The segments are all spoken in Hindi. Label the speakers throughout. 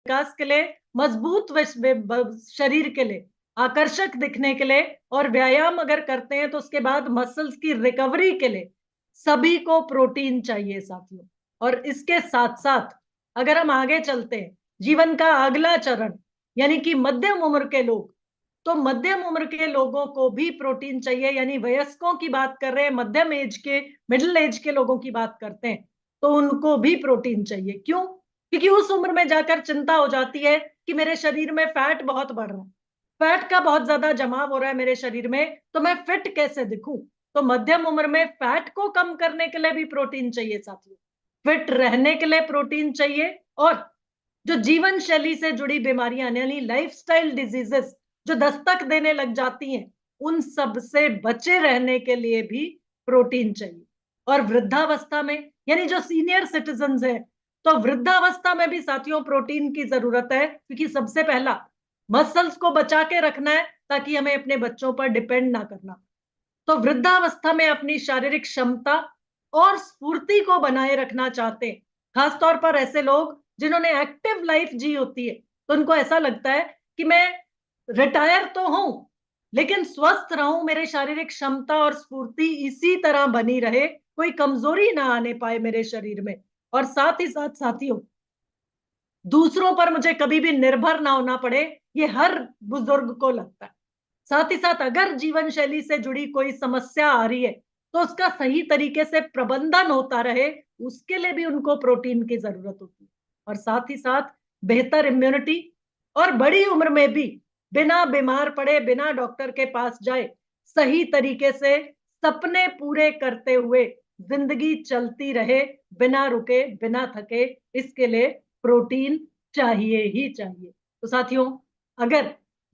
Speaker 1: विकास के लिए, मजबूत शरीर के लिए, आकर्षक दिखने के लिए, और व्यायाम अगर करते हैं तो उसके बाद मसल्स की रिकवरी के लिए सभी को प्रोटीन चाहिए साथियों। और इसके साथ साथ अगर हम आगे चलते हैं, जीवन का अगला चरण यानी कि मध्यम उम्र के लोग, तो मध्यम उम्र के लोगों को भी प्रोटीन चाहिए। यानी वयस्कों की बात कर रहे हैं, मध्यम एज के, मिडिल एज के लोगों की बात करते हैं, तो उनको भी प्रोटीन चाहिए। क्यों? क्योंकि उस उम्र में जाकर चिंता हो जाती है कि मेरे शरीर में फैट बहुत बढ़ रहा है, फैट का बहुत ज्यादा जमाव हो रहा है मेरे शरीर में, तो मैं फिट कैसे दिखूं? तो मध्यम उम्र में फैट को कम करने के लिए भी प्रोटीन चाहिए साथियों, फिट रहने के लिए प्रोटीन चाहिए। और जो जीवन शैली से जुड़ी बीमारियां यानी लाइफस्टाइल डिजीजेस जो दस्तक देने लग जाती हैं, उन सब से बचे रहने के लिए भी प्रोटीन चाहिए। और वृद्धावस्था में यानी जो सीनियर सिटीजन है, तो वृद्धावस्था में भी साथियों प्रोटीन की जरूरत है, क्योंकि सबसे पहला मसल्स को बचा के रखना है ताकि हमें अपने बच्चों पर डिपेंड ना करना। तो वृद्धावस्था में अपनी शारीरिक क्षमता और स्फूर्ति को बनाए रखना चाहते हैं, खासतौर पर ऐसे लोग जिन्होंने एक्टिव लाइफ जी होती है, तो उनको ऐसा लगता है कि मैं रिटायर तो हूं लेकिन स्वस्थ रहूं, मेरे शारीरिक क्षमता और स्फूर्ति इसी तरह बनी रहे, कोई कमजोरी ना आने पाए मेरे शरीर में। और साथ ही साथ साथियों, दूसरों पर मुझे कभी भी निर्भर ना होना पड़े, ये हर बुजुर्ग को लगता है। साथ ही साथ अगर जीवन शैली से जुड़ी कोई समस्या आ रही है, तो उसका सही तरीके से प्रबंधन होता रहे, उसके लिए भी उनको प्रोटीन की जरूरत होती है। और साथ ही साथ बेहतर इम्यूनिटी, और बड़ी उम्र में भी बिना बीमार पड़े, बिना डॉक्टर के पास जाए, सही तरीके से सपने पूरे करते हुए जिंदगी चलती रहे, बिना रुके, बिना थके, इसके लिए प्रोटीन चाहिए ही चाहिए। तो साथियों, अगर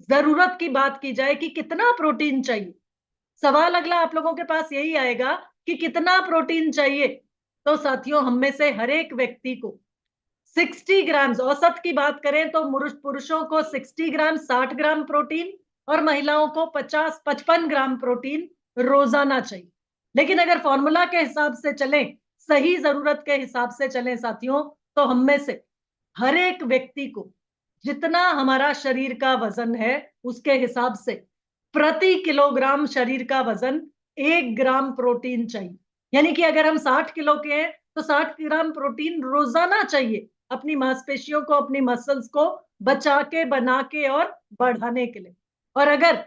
Speaker 1: जरूरत की बात की जाए कि कितना प्रोटीन चाहिए, सवाल अगला आप लोगों के पास यही आएगा कि कितना प्रोटीन चाहिए। तो साथियों, हम में से हर एक व्यक्ति को 60 ग्राम, औसत की बात करें तो पुरुषों को 60 ग्राम 60 ग्राम प्रोटीन, और महिलाओं को 50-55 ग्राम प्रोटीन रोजाना चाहिए। लेकिन अगर फॉर्मूला के हिसाब से चलें, सही जरूरत के हिसाब से चलें साथियों, तो हम में से हर एक व्यक्ति को जितना हमारा शरीर का वजन है, उसके हिसाब से प्रति किलोग्राम शरीर का वजन 1 ग्राम प्रोटीन चाहिए। यानी कि अगर हम 60 किलो के हैं, तो 60 ग्राम प्रोटीन रोजाना चाहिए अपनी मांसपेशियों को, अपनी मसल्स को बचा के, बना के और बढ़ाने के लिए। और अगर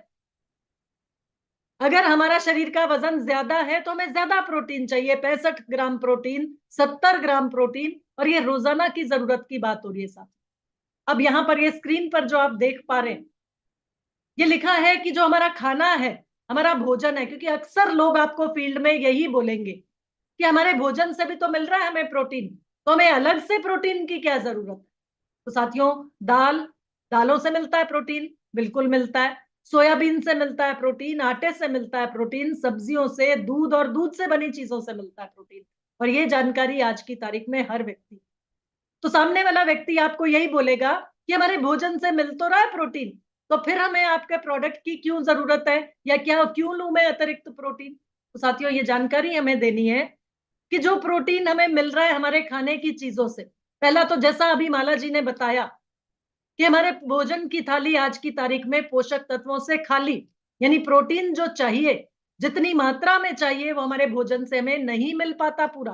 Speaker 1: अगर हमारा शरीर का वजन ज्यादा है, तो हमें ज्यादा प्रोटीन चाहिए, 65 ग्राम प्रोटीन, 70 ग्राम प्रोटीन, और ये रोजाना की जरूरत की बात हो रही है साथ। अब यहां पर ये स्क्रीन पर जो आप देख पा रहे हैं, ये लिखा है कि जो हमारा खाना है, हमारा भोजन है, क्योंकि अक्सर लोग आपको फील्ड में यही बोलेंगे कि हमारे भोजन से भी तो मिल रहा है हमें प्रोटीन, तो हमें अलग से प्रोटीन की क्या जरूरत है? तो साथियों, दालों से मिलता है प्रोटीन, बिल्कुल मिलता है। सोयाबीन से मिलता है प्रोटीन, आटे से मिलता है प्रोटीन, सब्जियों से, दूध और दूध से बनी चीजों से मिलता है प्रोटीन। और ये जानकारी आज की तारीख में हर व्यक्ति, तो सामने वाला व्यक्ति आपको यही बोलेगा कि हमारे भोजन से मिल तो रहा है प्रोटीन, तो फिर हमें आपके प्रोडक्ट की क्यों जरूरत है, या क्या क्यों लूं मैं अतिरिक्त प्रोटीन? तो साथियों, ये जानकारी हमें देनी है कि जो प्रोटीन हमें मिल रहा है हमारे खाने की चीजों से, पहला तो जैसा अभी माला जी ने बताया कि हमारे भोजन की थाली आज की तारीख में पोषक तत्वों से खाली, यानी प्रोटीन जो चाहिए, जितनी मात्रा में चाहिए, वो हमारे भोजन से हमें नहीं मिल पाता पूरा।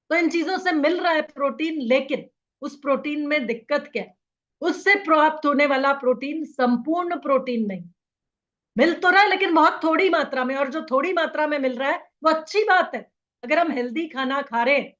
Speaker 1: तो इन चीजों से मिल रहा है प्रोटीन, लेकिन उस प्रोटीन में दिक्कत क्या है? उससे प्राप्त होने वाला प्रोटीन संपूर्ण प्रोटीन नहीं, मिल तो रहा है लेकिन बहुत थोड़ी मात्रा में, और जो थोड़ी मात्रा में मिल रहा है वो अच्छी बात है। अगर हम हेल्दी खाना खा रहे हैं,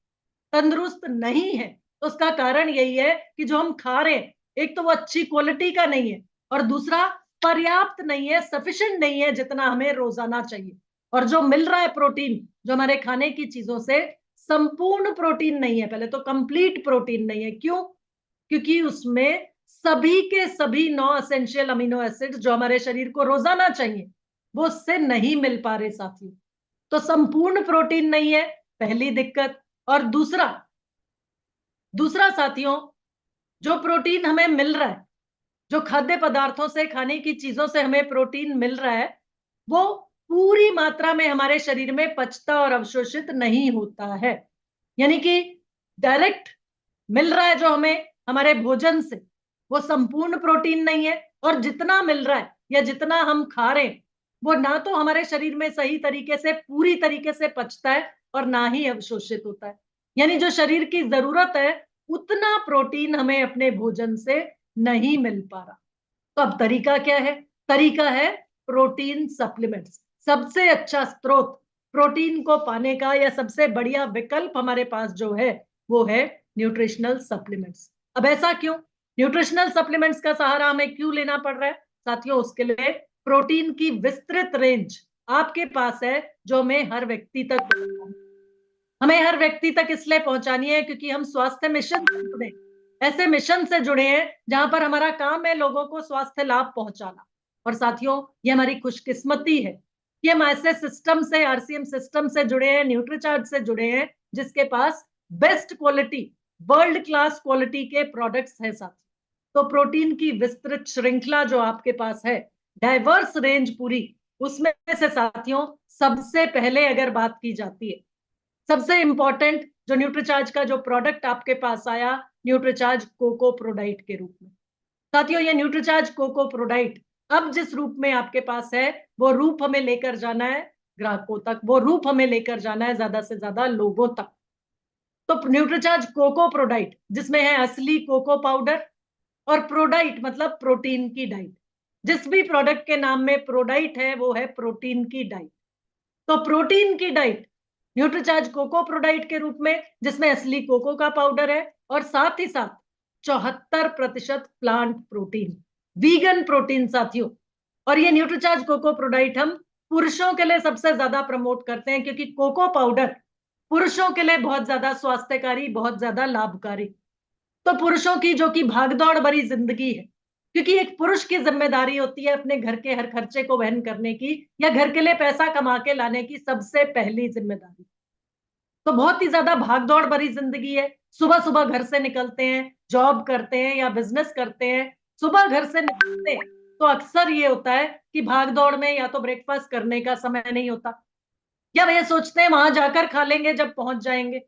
Speaker 1: तंदुरुस्त नहीं है, तो उसका कारण यही है कि जो हम खा रहे हैं, एक तो वो अच्छी क्वालिटी का नहीं है, और दूसरा पर्याप्त नहीं है, सफिशिएंट नहीं है जितना हमें रोजाना चाहिए। और जो मिल रहा है प्रोटीन, जो हमारे खाने की चीजों से, संपूर्ण प्रोटीन नहीं है, पहले तो कंप्लीट प्रोटीन नहीं है। क्यों? क्योंकि उसमें सभी के सभी 9 एसेंशियल अमीनो एसिड जो हमारे शरीर को रोजाना चाहिए, वो उससे नहीं मिल पा रहे साथियों। तो संपूर्ण प्रोटीन नहीं है, पहली दिक्कत। और दूसरा दूसरा साथियों, जो प्रोटीन हमें मिल रहा है, जो खाद्य पदार्थों से, खाने की चीजों से हमें प्रोटीन मिल रहा है, वो पूरी मात्रा में हमारे शरीर में पचता और अवशोषित नहीं होता है। यानी कि डायरेक्ट मिल रहा है जो हमें, हमारे भोजन से, वो संपूर्ण प्रोटीन नहीं है। और जितना मिल रहा है या जितना हम खा रहे हैं, वो ना तो हमारे शरीर में सही तरीके से पूरी तरीके से पचता है और ना ही अवशोषित होता है। यानी जो शरीर की जरूरत है उतना प्रोटीन हमें अपने भोजन से नहीं मिल पा रहा। तो अब तरीका क्या है? तरीका है प्रोटीन सप्लीमेंट्स। सबसे अच्छा स्रोत प्रोटीन को पाने का या सबसे बढ़िया विकल्प हमारे पास जो है वो है न्यूट्रिशनल सप्लीमेंट्स। अब ऐसा क्यों? न्यूट्रिशनल सप्लीमेंट्स का सहारा हमें क्यों लेना पड़ रहा है साथियों? उसके लिए प्रोटीन की विस्तृत रेंज आपके पास है जो हमें हर व्यक्ति तक इसलिए पहुंचानी है क्योंकि हम स्वास्थ्य मिशन से जुड़े, ऐसे मिशन से जुड़े हैं जहां पर हमारा काम है लोगों को स्वास्थ्य लाभ पहुंचाना। और साथियों, ये हमारी खुशकिस्मती है कि हम ऐसे सिस्टम से, आरसीएम सिस्टम से जुड़े हैं, न्यूट्रीचार्ज से जुड़े हैं, जिसके पास best quality, world class quality के प्रोडक्ट्स हैं साथियों। तो प्रोटीन की विस्तृत श्रृंखला जो आपके पास है, डाइवर्स रेंज पूरी, उसमें से साथियों सबसे पहले अगर बात की जाती है, सबसे इंपॉर्टेंट जो न्यूट्रीचार्ज का जो प्रोडक्ट आपके पास आया, न्यूट्रीचार्ज कोको प्रोडाइट के रूप में। साथियों, ये न्यूट्रीचार्ज कोको प्रोडाइट अब जिस रूप में आपके पास है, वो रूप हमें लेकर जाना है ग्राहकों तक, वो रूप हमें लेकर जाना है ज्यादा से ज्यादा लोगों तक। तो न्यूट्रीचार्ज कोको प्रोडाइट, जिसमें है असली कोको पाउडर, और प्रोडाइट मतलब प्रोटीन की डाइट। जिस भी प्रोडक्ट के नाम में प्रोडाइट है वो है प्रोटीन की डाइट। तो प्रोटीन की डाइट न्यूट्रीचार्ज कोको प्रोडाइट के रूप में, जिसमें असली कोको का पाउडर है और साथ ही साथ 74% प्लांट प्रोटीन, वीगन प्रोटीन साथियों। और ये न्यूट्रीचार्ज कोको प्रोडाइट हम पुरुषों के लिए सबसे ज्यादा प्रमोट करते हैं क्योंकि कोको पाउडर पुरुषों के लिए बहुत ज्यादा स्वास्थ्यकारी, बहुत ज्यादा लाभकारी। तो पुरुषों की जो कि भागदौड़ भरी जिंदगी है, क्योंकि एक पुरुष की जिम्मेदारी होती है अपने घर के हर खर्चे को वहन करने की या घर के लिए पैसा कमा के लाने की सबसे पहली जिम्मेदारी। तो बहुत ही ज्यादा भागदौड़ भरी जिंदगी है। सुबह सुबह घर से निकलते हैं, जॉब करते हैं या बिजनेस करते हैं। सुबह घर से निकलते हैं तो अक्सर ये होता है कि भागदौड़ में या तो ब्रेकफास्ट करने का समय नहीं होता, या वे सोचते हैं वहां जाकर खा लेंगे जब पहुंच जाएंगे।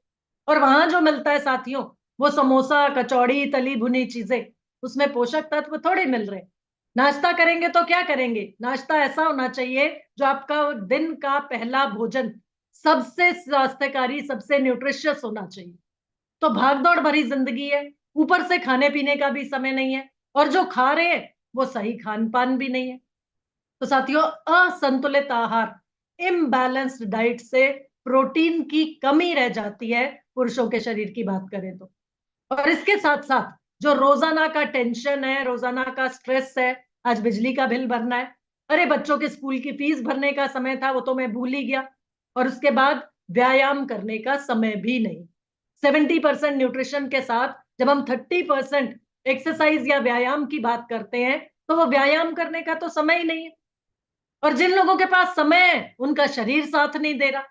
Speaker 1: और वहां जो मिलता है साथियों, वो समोसा, कचौड़ी, तली भुनी चीजें, उसमें पोषक तत्व थोड़े मिल रहे। नाश्ता करेंगे तो क्या करेंगे? नाश्ता ऐसा होना चाहिए जो आपका दिन का पहला भोजन सबसे स्वास्थ्यकारी, सबसे न्यूट्रिशियस होना चाहिए। तो भागदौड़ भरी जिंदगी है, ऊपर से खाने पीने का भी समय नहीं है, और जो खा रहे हैं वो सही खान पान भी नहीं है। तो साथियों, असंतुलित आहार, इम्बैलेंस्ड डाइट से प्रोटीन की कमी रह जाती है पुरुषों के शरीर की बात करें तो। और इसके साथ साथ जो रोजाना का टेंशन है, रोजाना का स्ट्रेस है, आज बिजली का बिल भरना है, अरे बच्चों के स्कूल की फीस भरने का समय था वो तो मैं भूल ही गया, और उसके बाद व्यायाम करने का समय भी नहीं। 70% न्यूट्रिशन के साथ जब हम 30% एक्सरसाइज या व्यायाम की बात करते हैं, तो वो व्यायाम करने का तो समय ही नहीं है। और जिन लोगों के पास समय है उनका शरीर साथ नहीं दे रहा,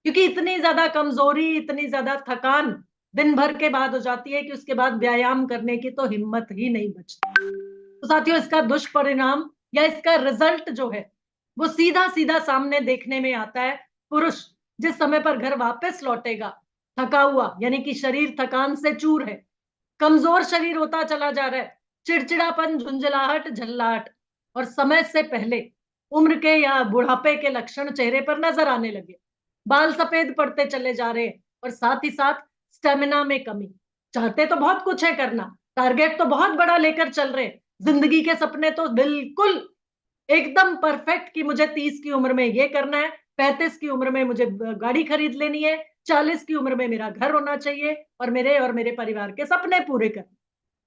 Speaker 1: क्योंकि इतनी ज्यादा कमजोरी, इतनी ज्यादा थकान दिन भर के बाद हो जाती है कि उसके बाद व्यायाम करने की तो हिम्मत ही नहीं बचती। तो साथियों, इसका दुष्परिणाम या इसका रिजल्ट जो है वो सीधा सीधा सामने देखने में आता है। पुरुष जिस समय पर घर वापस लौटेगा थका हुआ, यानी कि शरीर थकान से चूर है, कमजोर शरीर होता चला जा रहा है, चिड़चिड़ापन, झुंझलाहट, झल्लाहट, और समय से पहले उम्र के या बुढ़ापे के लक्षण चेहरे पर नजर आने लगे, बाल सफेद पड़ते चले जा रहे हैं, और साथ ही साथ स्टेमिना में कमी। चाहते तो बहुत कुछ है करना, टारगेट तो बहुत बड़ा लेकर चल रहे हैं, जिंदगी के सपने तो बिल्कुल एकदम परफेक्ट कि मुझे 30 की उम्र में ये करना है, 35 की उम्र में मुझे गाड़ी खरीद लेनी है, 40 की उम्र में मेरा घर होना चाहिए, और मेरे परिवार के सपने पूरे करने।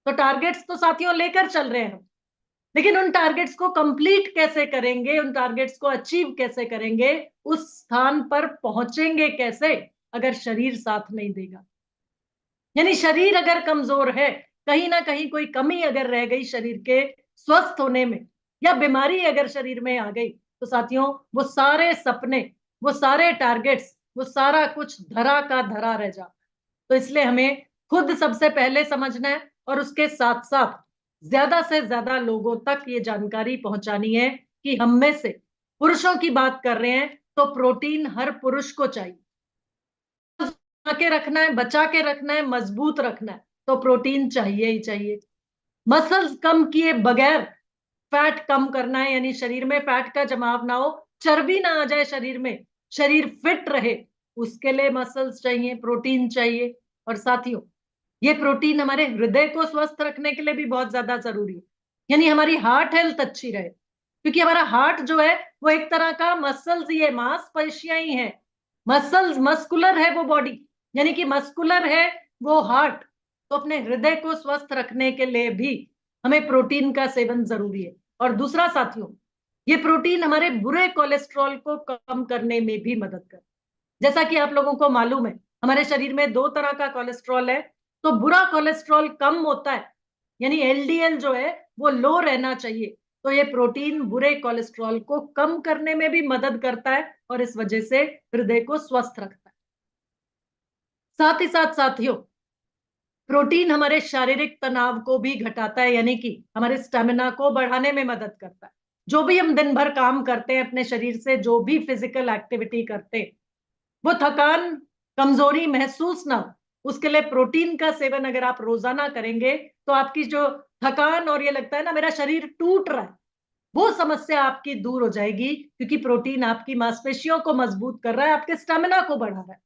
Speaker 1: तो टारगेट्स तो साथियों लेकर चल रहे हैं हम, लेकिन उन टारगेट्स को कंप्लीट कैसे करेंगे, उन टारगेट्स को अचीव कैसे करेंगे, उस स्थान पर पहुंचेंगे कैसे अगर शरीर साथ नहीं देगा? यानी शरीर अगर कमजोर है, कहीं ना कहीं कोई कमी अगर रह गई शरीर के स्वस्थ होने में, या बीमारी अगर शरीर में आ गई, तो साथियों वो सारे सपने, वो सारे टारगेट्स, वो सारा कुछ धरा का धरा रह जाता। तो इसलिए हमें खुद सबसे पहले समझना है, और उसके साथ साथ ज्यादा से ज्यादा लोगों तक ये जानकारी पहुंचानी है कि हम में से पुरुषों की बात कर रहे हैं तो प्रोटीन हर पुरुष को चाहिए, के रखना है, बचा के रखना है, मजबूत रखना है। तो प्रोटीन चाहिए ही चाहिए। मसल्स कम किए बगैर फैट कम करना है, यानी शरीर में फैट का जमाव ना हो, चर्बी ना आ जाए शरीर में, शरीर फिट रहे, उसके लिए मसल्स चाहिए, प्रोटीन चाहिए। और साथियों, ये प्रोटीन हमारे हृदय को स्वस्थ रखने के लिए भी बहुत ज्यादा जरूरी है, यानी हमारी हार्ट हेल्थ अच्छी रहे, क्योंकि हमारा हार्ट जो है वो एक तरह का मसल्स ही है, मांसपेशियां ही है। मसल्स, मस्कुलर है वो बॉडी, यानी कि मस्कुलर है वो हार्ट। तो अपने हृदय को स्वस्थ रखने के लिए भी हमें प्रोटीन का सेवन जरूरी है। और दूसरा साथियों, ये प्रोटीन हमारे बुरे कोलेस्ट्रॉल को कम करने में भी मदद कर। जैसा कि आप लोगों को मालूम है, हमारे शरीर में दो तरह का कोलेस्ट्रॉल है। तो बुरा कोलेस्ट्रॉल कम होता है, यानी एलडीएल जो है वो लो रहना चाहिए। तो ये प्रोटीन बुरे कोलेस्ट्रॉल को कम करने में भी मदद करता है और इस वजह से हृदय को स्वस्थ रखता है। साथ ही साथ साथियों, प्रोटीन हमारे शारीरिक तनाव को भी घटाता है, यानी कि हमारे स्टेमिना को बढ़ाने में मदद करता है। जो भी हम दिन भर काम करते हैं अपने शरीर से, जो भी फिजिकल एक्टिविटी करते हैं, वो थकान, कमजोरी महसूस ना हो, उसके लिए प्रोटीन का सेवन अगर आप रोजाना करेंगे तो आपकी जो थकान और ये लगता है ना मेरा शरीर टूट रहा है, वो समस्या आपकी दूर हो जाएगी, क्योंकि प्रोटीन आपकी मांसपेशियों को मजबूत कर रहा है, आपके स्टेमिना को बढ़ा रहा है।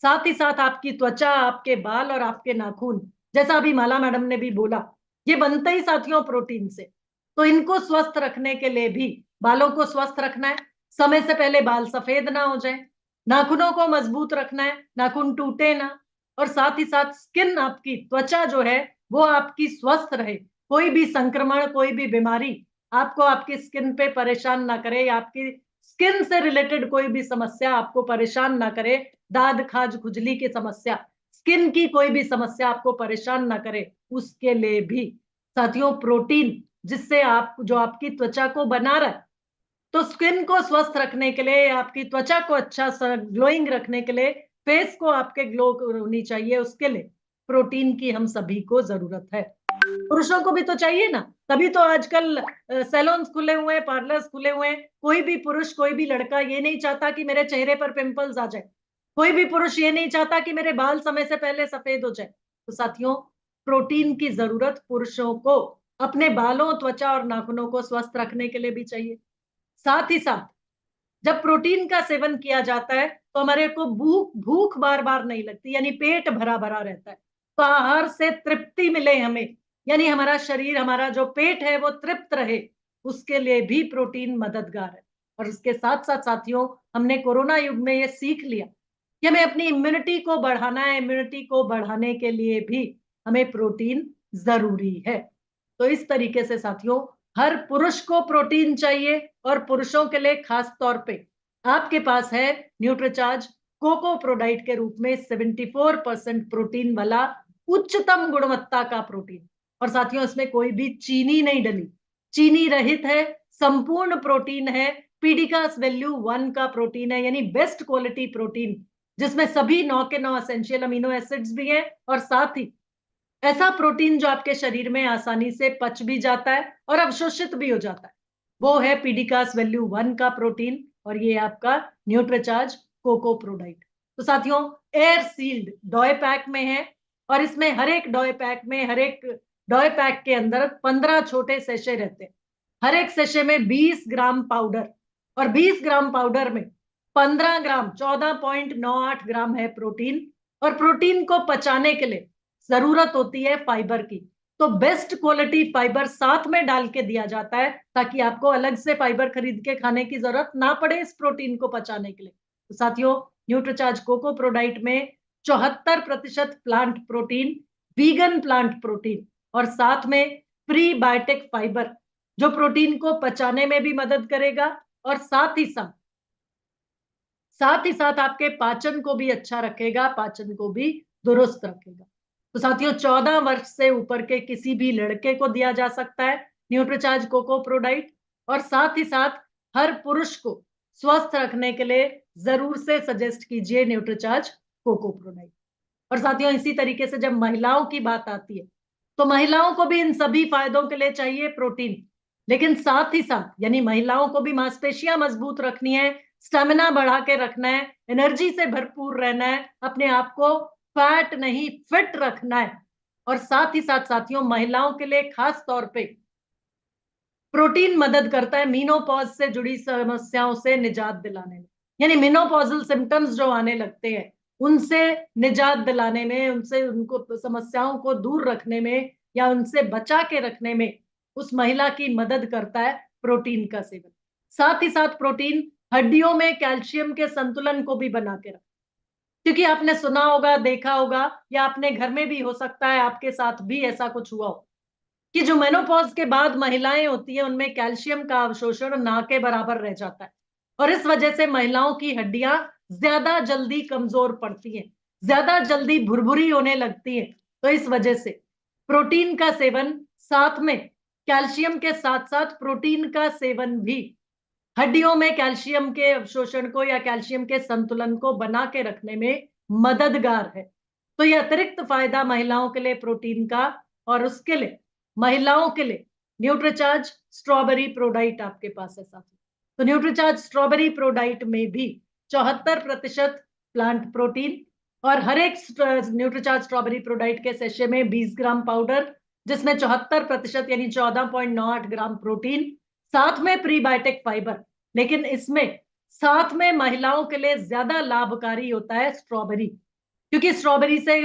Speaker 1: साथ ही साथ आपकी त्वचा, आपके बाल और आपके नाखून, जैसा अभी माला मैडम ने भी बोला, ये बनते ही साथियों प्रोटीन से। तो इनको स्वस्थ रखने के लिए भी बालों को स्वस्थ रखना है, समय से पहले बाल सफेद ना हो जाए, नाखूनों को मजबूत रखना है, नाखून टूटे ना, और साथ ही साथ स्किन, आपकी त्वचा जो है वो आपकी स्वस्थ रहे, कोई भी संक्रमण, कोई भी बीमारी आपको आपकी स्किन पे परेशान ना करे, आपकी स्किन से रिलेटेड कोई भी समस्या आपको परेशान ना करे, दाद, खाज, खुजली की समस्या, स्किन की कोई भी समस्या आपको परेशान ना करे, उसके लिए भी साथियों प्रोटीन, जिससे आप जो आपकी त्वचा को बना रहा है, तो स्किन को स्वस्थ रखने के लिए, आपकी त्वचा को अच्छा सा ग्लोइंग रखने के लिए, फेस को आपके ग्लो होनी चाहिए, उसके लिए प्रोटीन की हम सभी को जरूरत है। पुरुषों को भी तो चाहिए ना, तभी तो आजकल सैलून्स खुले हुए हैं, पार्लर्स खुले हुए हैं। कोई भी पुरुष, कोई भी लड़का ये नहीं चाहता कि मेरे चेहरे पर पिंपल्स आ जाए, कोई भी पुरुष ये नहीं चाहता कि मेरे बाल समय से पहले सफेद हो जाए। तो साथियों, प्रोटीन की जरूरत पुरुषों को अपने बालों, त्वचा और नाखूनों को स्वस्थ रखने के लिए भी चाहिए। साथ ही साथ जब प्रोटीन का सेवन किया जाता है तो हमारे को भूख भूख बार बार नहीं लगती, यानी पेट भरा भरा रहता है। तो आहार से तृप्ति मिले हमें, यानी हमारा शरीर, हमारा जो पेट है वो तृप्त रहे, उसके लिए भी प्रोटीन मददगार है। और इसके साथ साथ साथियों, हमने कोरोना युग में ये सीख लिया कि हमें अपनी इम्यूनिटी को बढ़ाना है, इम्यूनिटी को बढ़ाने के लिए भी हमें प्रोटीन जरूरी है। तो इस तरीके से साथियों, हर पुरुष को प्रोटीन चाहिए, और पुरुषों के लिए खास तौर पे आपके पास है न्यूट्रीचार्ज कोको प्रोडाइट के रूप में 74% प्रोटीन वाला उच्चतम गुणवत्ता का प्रोटीन। और साथियों, इसमें कोई भी चीनी नहीं डली, चीनी रहित है, संपूर्ण प्रोटीन है, पीडिकास वैल्यू 1 का प्रोटीन है, यानी बेस्ट क्वालिटी प्रोटीन, जिसमें सभी 9 के 9 एसेंशियल अमीनो एसिड्स भी हैं, और साथ ही ऐसा प्रोटीन जो आपके शरीर में आसानी से पच भी जाता है और अवशोषित भी हो जाता है, वो है पीडिकास वैल्यू 1 का प्रोटीन, और ये आपका न्यूट्रीचार्ज कोको प्रोडाइट। तो साथियों, एयर सील्ड डॉय पैक में है, और इसमें हर एक डॉय पैक में, हर एक डॉय पैक के अंदर 15 छोटे सेशे रहते हैं। हर एक सेशे में 20 ग्राम पाउडर, और 20 ग्राम पाउडर में 15 ग्राम, 14.98 ग्राम है प्रोटीन। और प्रोटीन को पचाने के लिए जरूरत होती है फाइबर की, तो बेस्ट क्वालिटी फाइबर साथ में डाल के दिया जाता है, ताकि आपको अलग से फाइबर खरीद के खाने की जरूरत ना पड़े इस प्रोटीन को पचाने के लिए। तो साथियों, न्यूट्रीचार्ज कोको प्रोडाइट में 74% plant protein, vegan plant protein, और साथ में प्रीबायोटिक फाइबर, जो प्रोटीन को पचाने में भी मदद करेगा, और साथ ही साथ आपके पाचन को भी अच्छा रखेगा, पाचन को भी दुरुस्त रखेगा। तो साथियों, 14 वर्ष से ऊपर के किसी भी लड़के को दिया जा सकता है न्यूट्रीचार्ज कोको प्रोडाइट, और साथ ही साथ हर पुरुष को स्वस्थ रखने के लिए जरूर से सजेस्ट कीजिए न्यूट्रीचार्ज कोको प्रोडाइट। और साथियों, इसी तरीके से जब महिलाओं की बात आती है, तो महिलाओं को भी इन सभी फायदों के लिए चाहिए प्रोटीन, लेकिन साथ ही साथ, यानी महिलाओं को भी मांसपेशियां मजबूत रखनी है, स्टेमिना बढ़ा के रखना है, एनर्जी से भरपूर रहना है, अपने आप को फैट नहीं फिट रखना है, और साथ ही साथ साथियों महिलाओं के लिए खास तौर पे प्रोटीन मदद करता है मीनोपॉज से जुड़ी समस्याओं से निजात दिलाने में। यानी मीनोपॉजल सिम्टम्स जो आने लगते हैं उनसे निजात दिलाने में, उनसे उनको समस्याओं को दूर रखने में या उनसे बचा के रखने में उस महिला की मदद करता है प्रोटीन का सेवन। साथ ही साथ प्रोटीन हड्डियों में कैल्शियम के संतुलन को भी बना के रखता है। क्योंकि आपने सुना होगा, देखा होगा, या अपने घर में भी हो सकता है आपके साथ भी ऐसा कुछ हुआ हो कि जो मेनोपॉज के बाद महिलाएं होती हैं उनमें कैल्शियम का अवशोषण ना के बराबर रह जाता है और इस वजह से महिलाओं की हड्डियां ज्यादा जल्दी कमजोर पड़ती हैं, ज्यादा जल्दी भुरभुरी होने लगती हैं। तो इस वजह से प्रोटीन का सेवन, साथ में कैल्शियम के साथ साथ प्रोटीन का सेवन भी हड्डियों में कैल्शियम के अवशोषण को या कैल्शियम के संतुलन को बना के रखने में मददगार है। तो यह अतिरिक्त फायदा महिलाओं के लिए प्रोटीन का, और उसके लिए महिलाओं के लिए न्यूट्रीचार्ज स्ट्रॉबेरी प्रोडाइट आपके पास है साथी। तो न्यूट्रीचार्ज स्ट्रॉबेरी प्रोडाइट में भी 74% प्लांट प्रोटीन और हर एक न्यूट्रीचार्ज स्ट्रॉबेरी प्रोडाइट के सेशे में 20 ग्राम पाउडर, जिसमें 74% यानी 14.98 ग्राम प्रोटीन, साथ में प्रीबायोटिक फाइबर। लेकिन इसमें साथ में महिलाओं के लिए ज्यादा लाभकारी होता है स्ट्रॉबेरी, क्योंकि स्ट्रॉबेरी से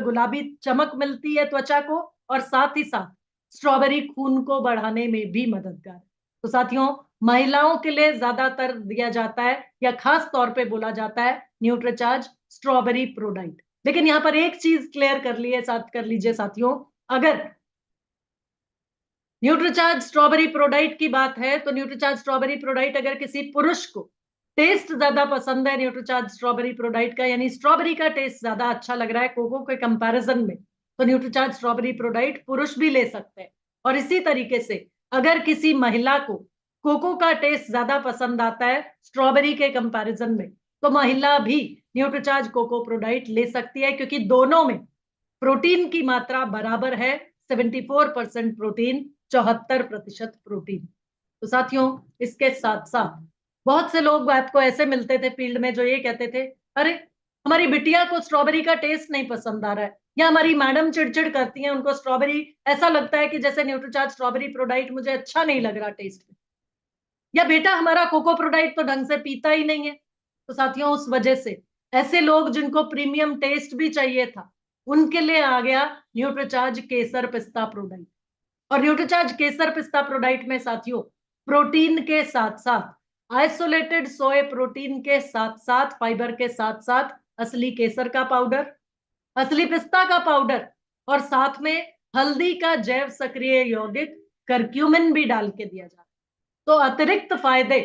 Speaker 1: गुलाबी चमक मिलती है त्वचा को और साथ ही साथ स्ट्रॉबेरी खून को बढ़ाने में भी मददगार है। तो साथियों महिलाओं के लिए ज्यादातर दिया जाता है या खास तौर पे बोला जाता है न्यूट्रीचार्ज स्ट्रॉबेरी प्रोडाइट। लेकिन यहाँ पर एक चीज क्लियर कर लीजिए साथियों, अगर न्यूट्रीचार्ज स्ट्रॉबेरी प्रोडाइट की बात है तो न्यूट्रीचार्ज स्ट्रॉबेरी प्रोडाइट अगर किसी पुरुष को टेस्ट ज्यादा पसंद है न्यूट्रीचार्ज स्ट्रॉबेरी प्रोडाइट का, यानी स्ट्रॉबेरी का टेस्ट ज्यादा अच्छा लग रहा है कोको के कंपैरिजन में, तो न्यूट्रीचार्ज स्ट्रॉबेरी प्रोडाइट पुरुष भी ले सकते हैं। और इसी तरीके से अगर किसी महिला को कोको का टेस्ट ज्यादा पसंद आता है स्ट्रॉबेरी के कंपैरिजन में, तो महिला भी न्यूट्रीचार्ज कोको प्रोडाइट ले सकती है, क्योंकि दोनों में प्रोटीन की मात्रा बराबर है, 74% प्रोटीन, 74% प्रोटीन। तो साथियों इसके साथ साथ बहुत से लोग आपको ऐसे मिलते थे फील्ड में जो ये कहते थे, अरे हमारी बिटिया को स्ट्रॉबेरी का टेस्ट नहीं पसंद आ रहा है, या हमारी मैडम चिड़चिड़ करती हैं, उनको स्ट्रॉबेरी ऐसा लगता है कि जैसे न्यूट्रीचार्ज स्ट्रॉबेरी प्रोडाइट मुझे अच्छा नहीं लग रहा टेस्ट में, या बेटा हमारा कोको प्रोडाइट तो ढंग से पीता ही नहीं है। तो साथियों उस वजह से ऐसे लोग जिनको प्रीमियम टेस्ट भी चाहिए था उनके लिए आ गया न्यूट्रीचार्ज केसर पिस्ता प्रोडाइट। और न्यूट्रीचार्ज केसर पिस्ता प्रोडाइट में साथियों प्रोटीन के साथ साथ आइसोलेटेड सोए प्रोटीन के साथ साथ फाइबर के साथ साथ असली केसर का पाउडर, असली पिस्ता का पाउडर और साथ में हल्दी का जैव सक्रिय यौगिक करक्यूमिन भी डाल के दिया जाता है। तो अतिरिक्त फायदे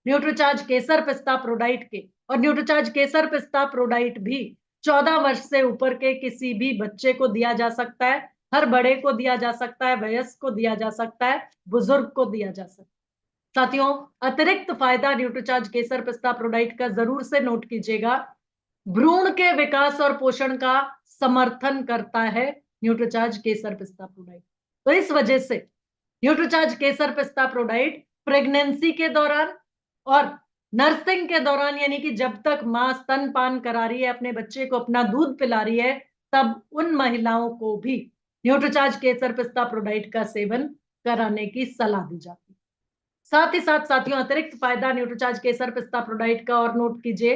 Speaker 1: न्यूट्रीचार्ज केसर पिस्ता प्रोडाइट के, और न्यूट्रीचार्ज केसर पिस्ता प्रोडाइट भी 14 वर्ष से ऊपर के किसी भी बच्चे को दिया जा सकता है, हर बड़े को दिया जा सकता है, वयस्क को दिया जा सकता है, बुजुर्ग को दिया जा सकता है। साथियों अतिरिक्त फायदा न्यूट्रीचार्ज केसर पिस्ता प्रोडाइट का जरूर से नोट कीजिएगा, भ्रूण के विकास और पोषण का समर्थन करता है न्यूट्रीचार्ज केसर पिस्ता प्रोडाइट। तो इस वजह से न्यूट्रीचार्ज केसर पिस्ता प्रोडाइट प्रेगनेंसी के दौरान और नर्सिंग के दौरान, यानी कि जब तक मां स्तनपान करा रही है, अपने बच्चे को अपना दूध पिला रही है, तब उन महिलाओं को भी न्यूट्रीचार्ज केसर पिस्ता प्रोडाइट का सेवन कराने की सलाह दी जाती है। साथ ही साथ साथियों अतिरिक्त फायदा न्यूट्रीचार्ज केसर पिस्ता प्रोडाइट का और नोट कीजिए,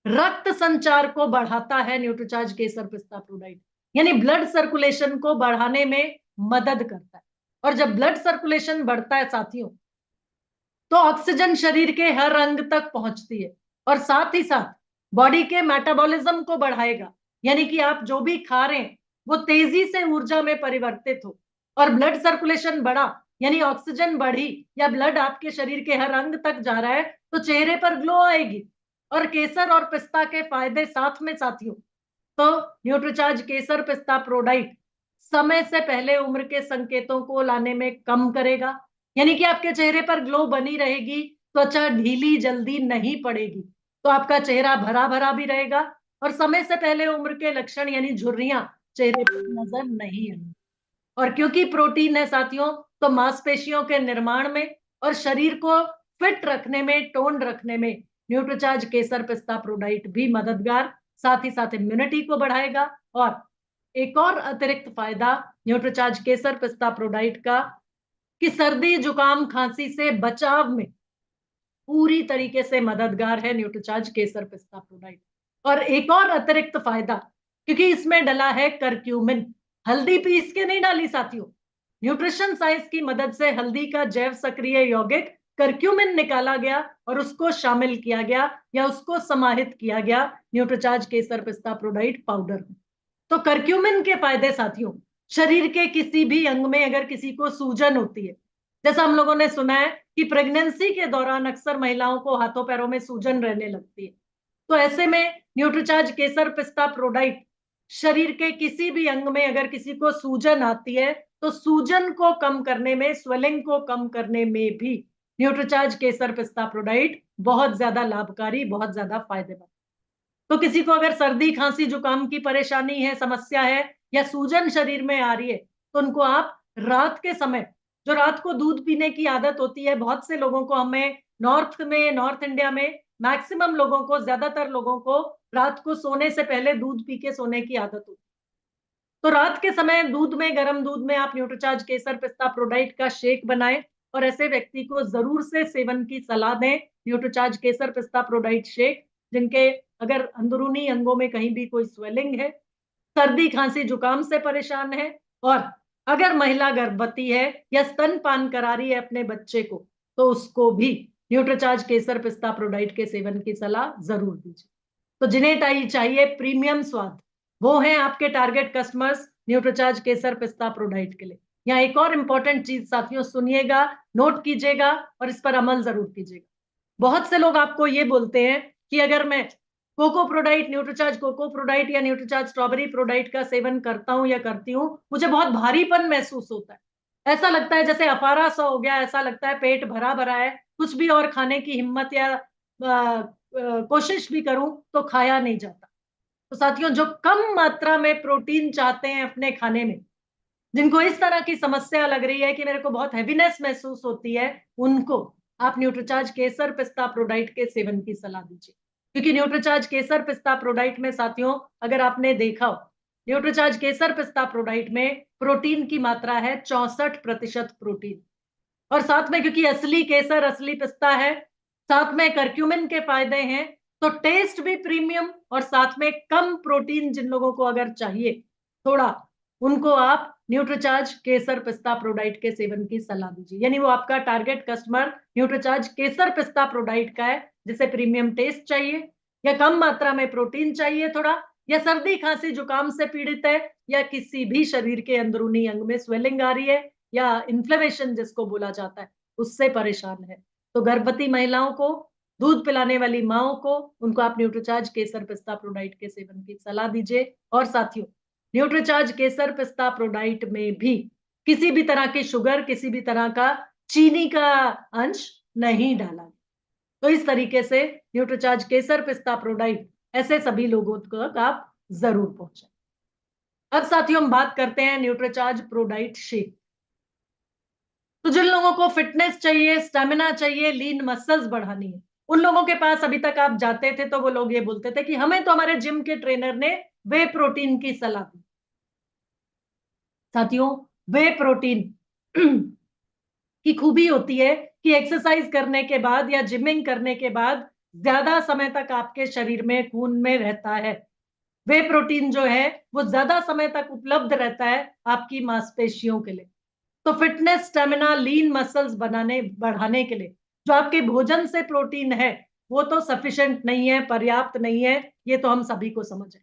Speaker 1: रक्त संचार को बढ़ाता है न्यूट्रीचार्ज केसर पिस्ता प्रोडाइट, यानी ब्लड सर्कुलेशन को बढ़ाने में मदद करता है। और जब ब्लड सर्कुलेशन बढ़ता है साथियों तो ऑक्सीजन शरीर के हर अंग तक पहुंचती है और साथ ही साथ बॉडी के मेटाबॉलिज्म को बढ़ाएगा, यानी कि आप जो भी खा रहे हैं वो तेजी से ऊर्जा में परिवर्तित हो। और ब्लड सर्कुलेशन बढ़ा यानी ऑक्सीजन बढ़ी या ब्लड आपके शरीर के हर अंग तक जा रहा है तो चेहरे पर ग्लो आएगी। और केसर और पिस्ता के फायदे साथ में साथियों, तो न्यूट्रीचार्ज केसर पिस्ता प्रोडाइट समय से पहले उम्र के संकेतों को लाने में कम करेगा, यानी कि आपके चेहरे पर ग्लो बनी रहेगी, त्वचा ढीली जल्दी नहीं पड़ेगी, तो आपका चेहरा भरा भरा भी रहेगा और समय से पहले उम्र के लक्षण यानी झुर्रियां चेहरे पर नजर नहीं आएंगी। और क्योंकि प्रोटीन है साथियों, तो मांसपेशियों के निर्माण में और शरीर को फिट रखने में, टोन रखने में न्यूट्रीचार्ज केसर पिस्ता प्रोडाइट भी मददगार, साथ ही साथ इम्यूनिटी को बढ़ाएगा और एक और अतिरिक्त फायदा न्यूट्रीचार्ज केसर पिस्ता प्रोडाइट का कि सर्दी जुकाम खांसी से बचाव में पूरी तरीके से मददगार है न्यूट्रीचार्ज केसर पिस्ता प्रोडाइट। और एक और अतिरिक्त फायदा, क्योंकि इसमें डला है करक्यूमिन, हल्दी पीस के नहीं डाली साथियों, न्यूट्रिशन साइंस की मदद से हल्दी का जैव सक्रिय यौगिक करक्यूमिन निकाला गया और उसको शामिल किया गया या उसको समाहित किया गया न्यूट्रीचार्ज केसर पिस्ता प्रोडाइट पाउडर में। तो करक्यूमिन के फायदे साथियों, शरीर के किसी भी अंग में अगर किसी को सूजन होती है, जैसा हम लोगों ने सुना है कि प्रेगनेंसी के दौरान अक्सर महिलाओं को हाथों पैरों में सूजन रहने लगती है, तो ऐसे में न्यूट्रीचार्ज केसर पिस्ता प्रोडाइट शरीर के किसी भी अंग में अगर किसी को सूजन आती है तो सूजन को कम करने में, स्वेलिंग को कम करने में भी न्यूट्रीचार्ज केसर पिस्ता प्रोडाइट बहुत ज्यादा लाभकारी, बहुत ज्यादा फायदेमंद। तो किसी को अगर सर्दी खांसी जुकाम की परेशानी है, समस्या है या सूजन शरीर में आ रही है, तो उनको आप रात के समय, जो रात को दूध पीने की आदत होती है बहुत से लोगों को, हमें नॉर्थ इंडिया में मैक्सिमम लोगों को, ज्यादातर लोगों को रात को सोने से पहले दूध पी के सोने की आदत होती है। तो रात के समय दूध में, गर्म दूध में आप न्यूट्रीचार्ज केसर पिस्ता प्रोडाइट का शेक बनाएं और ऐसे व्यक्ति को जरूर से सेवन की सलाह दें न्यूट्रीचार्ज केसर पिस्ता प्रोडाइट शेक, जिनके अगर अंदरूनी अंगों में कहीं भी कोई स्वेलिंग है, सर्दी खांसी जुकाम से परेशान है, और अगर महिला गर्भवती है या स्तनपान करा रही है अपने बच्चे को, तो उसको भी न्यूट्रीचार्ज केसर पिस्ता प्रोडाइट के सेवन की सलाह जरूर दीजिए। तो जिन्हें चाहिए प्रीमियम स्वाद, वो हैं आपके टारगेट कस्टमर्स न्यूट्रीचार्ज केसर पिस्ता प्रोडाइट के लिए। यहाँ एक और इंपॉर्टेंट चीज साथियों सुनिएगा, नोट कीजिएगा और इस पर अमल जरूर कीजिएगा। बहुत से लोग आपको ये बोलते हैं कि अगर मैं cocoa ProDiet, Nutricharge cocoa Prodite या न्यूट्रीचार्ज स्ट्रॉबेरी प्रोडाइट का सेवन करता हूं या करती हूँ, मुझे बहुत भारीपन महसूस होता है, ऐसा लगता है जैसे अफारा सा हो गया, ऐसा लगता है पेट भरा भरा है, कुछ भी और खाने की हिम्मत या कोशिश भी करूं तो खाया नहीं जाता। तो साथियों, जो कम मात्रा में प्रोटीन चाहते हैं अपने खाने में, जिनको इस तरह की समस्या लग रही है कि मेरे को बहुत हैवीनेस महसूस होती है, उनको आप न्यूट्रीचार्ज केसर पिस्ता प्रोडाइट के सेवन की सलाह दीजिए। क्योंकि न्यूट्रीचार्ज केसर पिस्ता प्रोडाइट में साथियों, अगर आपने देखा हो, न्यूट्रीचार्ज केसर पिस्ता प्रोडाइट में प्रोटीन की मात्रा है 64% प्रोटीन। और साथ में क्योंकि असली केसर, असली पिस्ता है, साथ में करक्यूमिन के फायदे हैं, तो टेस्ट भी प्रीमियम और साथ में कम प्रोटीन जिन लोगों को अगर चाहिए थोड़ा, उनको आप न्यूट्रीचार्ज केसर पिस्ता प्रोडाइट के सेवन की सलाह दीजिए। यानी वो आपका टारगेट कस्टमर न्यूट्रीचार्ज केसर पिस्ता प्रोडाइट का है, जिसे प्रीमियम टेस्ट चाहिए या कम मात्रा में प्रोटीन चाहिए थोड़ा, या सर्दी खांसी जुकाम से पीड़ित है, या किसी भी शरीर के अंदरूनी अंग में स्वेलिंग आ रही है या इन्फ्लेमेशन जिसको बोला जाता है, उससे परेशान है। तो गर्भवती महिलाओं को, दूध पिलाने वाली माओं को, उनको आप न्यूट्रीचार्ज केसर पिस्ता प्रोडाइट के सेवन की सलाह दीजिए। और साथियों, न्यूट्रीचार्ज केसर पिस्ता प्रोडाइट में भी किसी भी तरह की शुगर, किसी भी तरह का चीनी का अंश नहीं डाला गया। तो इस तरीके से न्यूट्रीचार्ज केसर पिस्ता प्रोडाइट ऐसे सभी लोगों तक आप जरूर पहुंचाएं। अब साथियों, हम बात करते हैं न्यूट्रीचार्ज प्रोडाइट शेक। तो जिन लोगों को फिटनेस चाहिए, स्टेमिना चाहिए, लीन मसल्स बढ़ानी है, उन लोगों के पास अभी तक आप जाते थे तो वो लोग ये बोलते थे कि हमें तो हमारे जिम के ट्रेनर ने वे प्रोटीन की सलाह दी। साथियों, वे प्रोटीन की खूबी होती है कि एक्सरसाइज करने के बाद या जिमिंग करने के बाद ज्यादा समय तक आपके शरीर में, खून में रहता है। वे प्रोटीन जो है वो ज्यादा समय तक उपलब्ध रहता है आपकी मांसपेशियों के लिए। तो फिटनेस, स्टेमिना, लीन मसल्स बनाने, बढ़ाने के लिए जो आपके भोजन से प्रोटीन है वो तो सफिशिएंट नहीं है, पर्याप्त नहीं है, ये तो हम सभी को समझ है।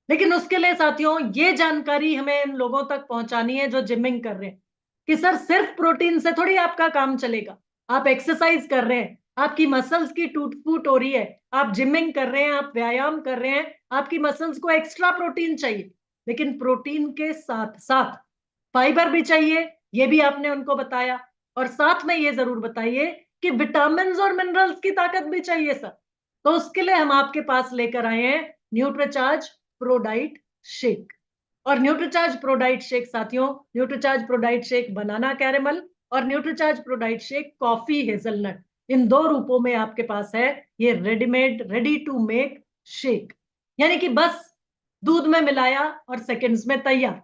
Speaker 1: लेकिन उसके लिए साथियों, ये जानकारी हमें इन लोगों तक पहुंचानी है जो जिमिंग कर रहे हैं कि सर सिर्फ प्रोटीन से थोड़ी आपका काम चलेगा। आप एक्सरसाइज कर रहे हैं, आपकी मसल्स की टूट फूट हो रही है, आप जिमिंग कर रहे हैं, आप व्यायाम कर रहे हैं, आपकी मसल्स को एक्स्ट्रा प्रोटीन चाहिए, लेकिन प्रोटीन के साथ साथ फाइबर भी चाहिए, ये भी आपने उनको बताया। और साथ में ये जरूर बताइए कि विटामिन और मिनरल्स की ताकत भी चाहिए सर। तो उसके लिए हम आपके पास लेकर आए हैं न्यूट्रीचार्ज प्रोडाइट शेक। और न्यूट्रीचार्ज प्रोडाइट शेक साथियों, Nutricharge Prodiet shake banana caramel और Nutricharge Prodiet shake coffee hazelnut, इन दो रूपों में आपके पास है ये readymade, ready to make shake. यानी कि बस दूध में मिलाया और सेकंड्स में तैयार।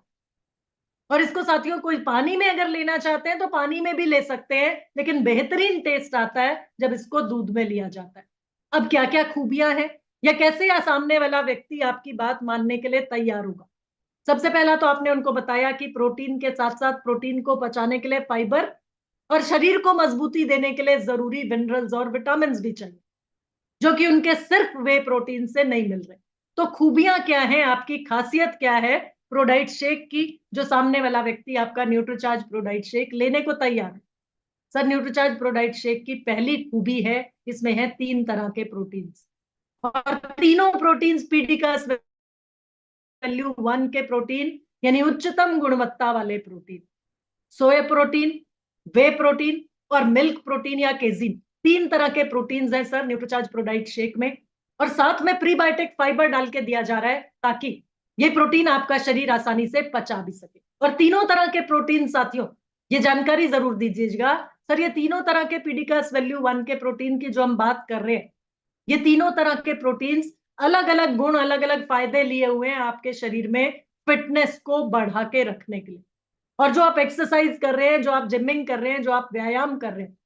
Speaker 1: और इसको साथियों कोई पानी में अगर लेना चाहते हैं तो पानी में भी ले सकते हैं, लेकिन बेहतरीन टेस्ट आता है जब इसको दूध में लिया जाता है। अब क्या क्या खूबियां हैं या कैसे या सामने वाला व्यक्ति आपकी बात मानने के लिए तैयार होगा। सबसे पहला तो आपने उनको बताया कि प्रोटीन के साथ साथ प्रोटीन को पचाने के लिए फाइबर और शरीर को मजबूती देने के लिए जरूरी मिनरल्स और विटामिन भी चाहिए, जो कि उनके सिर्फ वे प्रोटीन से नहीं मिल रहे। तो खूबियां क्या हैं, आपकी खासियत क्या है प्रोडाइट शेक की, जो सामने वाला व्यक्ति आपका न्यूट्रीचार्ज प्रोडाइट शेक लेने को तैयार है। सर, न्यूट्रीचार्ज प्रोडाइट शेक की पहली खूबी है, इसमें है 3 तरह के प्रोटीन्स, और तीनों प्रोटीन्स पीडीकास वैल्यू 1 के प्रोटीन, यानी उच्चतम गुणवत्ता वाले प्रोटीन। सोया प्रोटीन, वे प्रोटीन और मिल्क प्रोटीन या केजीन, 3 तरह के प्रोटीन्स हैं सर न्यूट्रीचार्ज प्रोडाइट शेक में। और साथ में प्रीबायोटिक फाइबर डाल के दिया जा रहा है ताकि ये प्रोटीन आपका शरीर आसानी से पचा भी सके। और तीनों तरह के प्रोटीन साथियों, ये जानकारी जरूर दीजिएगा सर, ये तीनों तरह के पीडीकास वैल्यू 1 के प्रोटीन की जो हम बात कर रहे हैं, ये तीनों तरह के प्रोटीन्स अलग अलग गुण, अलग अलग फायदे लिए हुए हैं आपके शरीर में फिटनेस को बढ़ा के रखने के लिए। और जो आप एक्सरसाइज कर रहे हैं, जो आप जिमिंग कर रहे हैं, जो आप व्यायाम कर रहे हैं,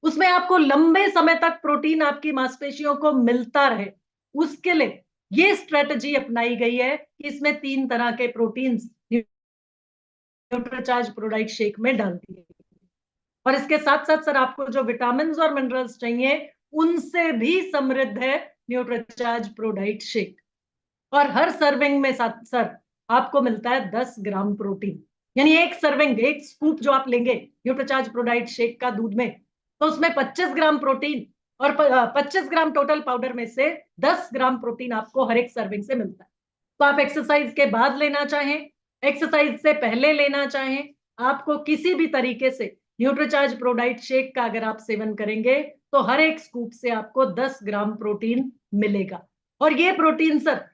Speaker 1: उसमें आपको लंबे समय तक प्रोटीन आपकी मांसपेशियों को मिलता रहे, उसके लिए ये स्ट्रेटजी अपनाई गई है कि इसमें 3 तरह के प्रोटीन्स न्यूट्रीचार्ज प्रोडाइट शेक में डाल दिए। और इसके साथ साथ सर आपको जो विटामिन और मिनरल्स चाहिए उनसे भी समृद्ध है न्यूट्रीचार्ज प्रोडाइट शेक। और हर सर्विंग में साथ सर आपको मिलता है 10 ग्राम प्रोटीन, यानी एक सर्विंग, एक स्कूप जो आप लेंगे न्यूट्रीचार्ज प्रोडाइट शेक का दूध में, तो उसमें 25 ग्राम प्रोटीन और 25 ग्राम टोटल पाउडर में से 10 ग्राम प्रोटीन आपको हर एक सर्विंग से मिलता है। तो आप एक्सरसाइज के बाद लेना चाहें, एक्सरसाइज से पहले लेना चाहें, आपको किसी भी तरीके से न्यूट्रीचार्ज प्रोडाइट शेक का अगर आप सेवन करेंगे तो हर एक स्कूप से आपको 10 ग्राम प्रोटीन मिलेगा। और ये प्रोटीन सर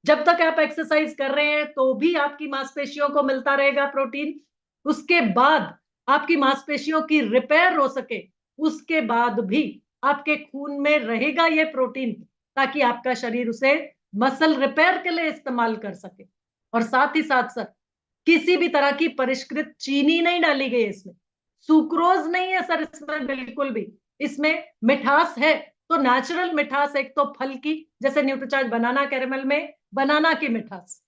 Speaker 1: जब तक आप एक्सरसाइज कर रहे हैं तो भी आपकी मांसपेशियों को मिलता रहेगा प्रोटीन, उसके बाद आपकी मांसपेशियों की रिपेयर हो सके उसके बाद भी आपके खून में रहेगा ये प्रोटीन, ताकि आपका शरीर उसे मसल रिपेयर के लिए इस्तेमाल कर सके। और साथ ही साथ सर किसी भी तरह की परिष्कृत चीनी नहीं डाली गई इसमें, सुक्रोज नहीं है सर इसमें बिल्कुल भी। इसमें मिठास है तो नेचुरल मिठास, एक तो फल की, जैसे न्यूट्रीचार्ज बनाना कैरेमल में बनाना की मिठास,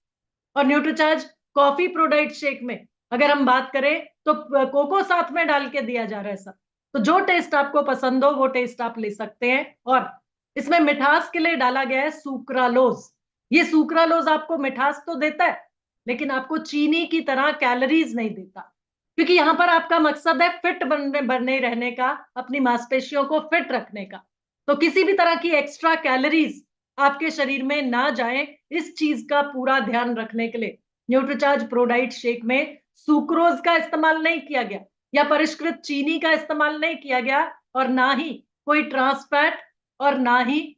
Speaker 1: और न्यूट्रीचार्ज कॉफी प्रोडाइट शेक में अगर हम बात करें तो कोको साथ में डाल के दिया जा रहा है सर। तो जो टेस्ट आपको पसंद हो वो टेस्ट आप ले सकते हैं। और इसमें मिठास के लिए डाला गया है सुक्रालोज। ये सुक्रालोज आपको मिठास तो देता है लेकिन आपको चीनी की तरह कैलोरीज नहीं देता, क्योंकि यहां पर आपका मकसद है फिट बने रहने का, अपनी मांसपेशियों को फिट रखने का। तो किसी भी तरह की एक्स्ट्रा कैलोरीज आपके शरीर में ना जाए, इस चीज का पूरा ध्यान रखने के लिए न्यूट्रीचार्ज प्रोडाइट शेक में सुक्रोज का इस्तेमाल नहीं किया गया या परिष्कृत चीनी का इस्तेमाल नहीं किया गया, और ना ही कोई ट्रांसफैट और ना ही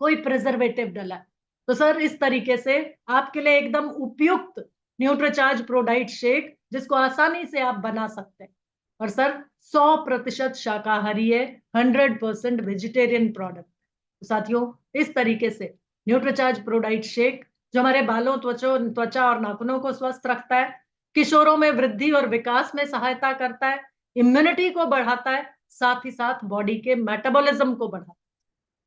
Speaker 1: कोई प्रिजर्वेटिव डला। तो सर इस तरीके से आपके लिए एकदम उपयुक्त न्यूट्रीचार्ज प्रोडाइट शेक, जिसको आसानी से आप बना सकते हैं। और सर 100% शाकाहारी है, 100% वेजिटेरियन प्रोडक्ट। तो साथियों इस तरीके से न्यूट्रीचार्ज प्रोडाइट शेक जो हमारे बालों, त्वचा और नाखूनों को स्वस्थ रखता है, किशोरों में वृद्धि और विकास में सहायता करता है, इम्यूनिटी को बढ़ाता है, साथ ही साथ बॉडी के मेटाबॉलिज्म को बढ़ाता है।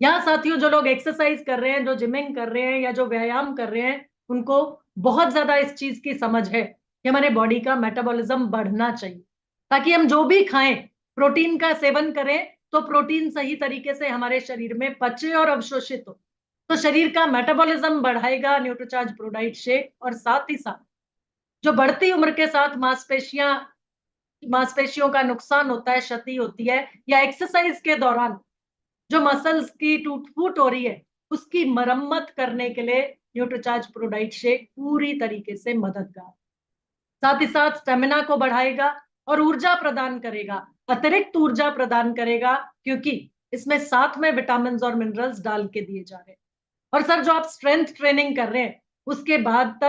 Speaker 1: यहाँ साथियों जो लोग एक्सरसाइज कर रहे हैं, जो जिमिंग कर रहे हैं या जो व्यायाम कर रहे हैं, उनको बहुत ज्यादा इस चीज की समझ है कि हमारे बॉडी का मेटाबॉलिज्म बढ़ना चाहिए, ताकि हम जो भी खाएं, प्रोटीन का सेवन करें तो प्रोटीन सही तरीके से हमारे शरीर में पचे और अवशोषित हो। तो शरीर का मेटाबॉलिज्म बढ़ाएगा न्यूट्रीचार्ज प्रोडाइट शेक। और साथ ही साथ जो बढ़ती उम्र के साथ मांसपेशियों का नुकसान होता है, क्षति होती है, या एक्सरसाइज के दौरान जो मसल्स की टूट फूट हो रही है, उसकी मरम्मत करने के लिए न्यूट्रीचार्ज प्रोडाइट शेक पूरी तरीके से मददगार। साथ ही साथ स्टेमिना को बढ़ाएगा और ऊर्जा प्रदान करेगा, अतिरिक्त ऊर्जा प्रदान करेगा, क्योंकि इसमें साथ में विटामिन और मिनरल्स डाल के दिए जा रहे हैं। और सर जो आप स्ट्रेंथ ट्रेनिंग कर रहे हैं उसके बाद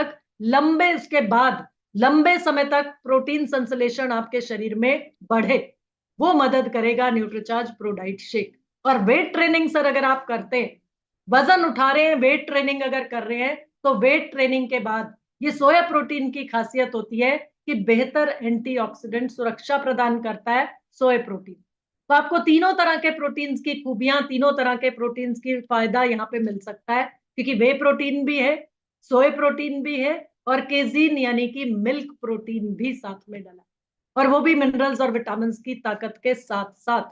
Speaker 1: लंबे समय तक प्रोटीन संश्लेषण आपके शरीर में बढ़े, वो मदद करेगा न्यूट्रीचार्ज प्रोडाइट शेक। और वेट ट्रेनिंग सर अगर आप करते हैं, वजन उठा रहे हैं, वेट ट्रेनिंग अगर कर रहे हैं, तो वेट ट्रेनिंग के बाद ये सोया प्रोटीन की खासियत होती है कि बेहतर एंटीऑक्सीडेंट सुरक्षा प्रदान करता है सोया प्रोटीन। तो आपको तीनों तरह के प्रोटीन्स की खूबियां, तीनों तरह के प्रोटीन्स की फायदा यहाँ पे मिल सकता है, क्योंकि वे प्रोटीन भी है, सोया प्रोटीन भी है और केजीन यानी कि मिल्क प्रोटीन भी साथ में डला, और वो भी मिनरल्स और विटामिन की ताकत के साथ साथ।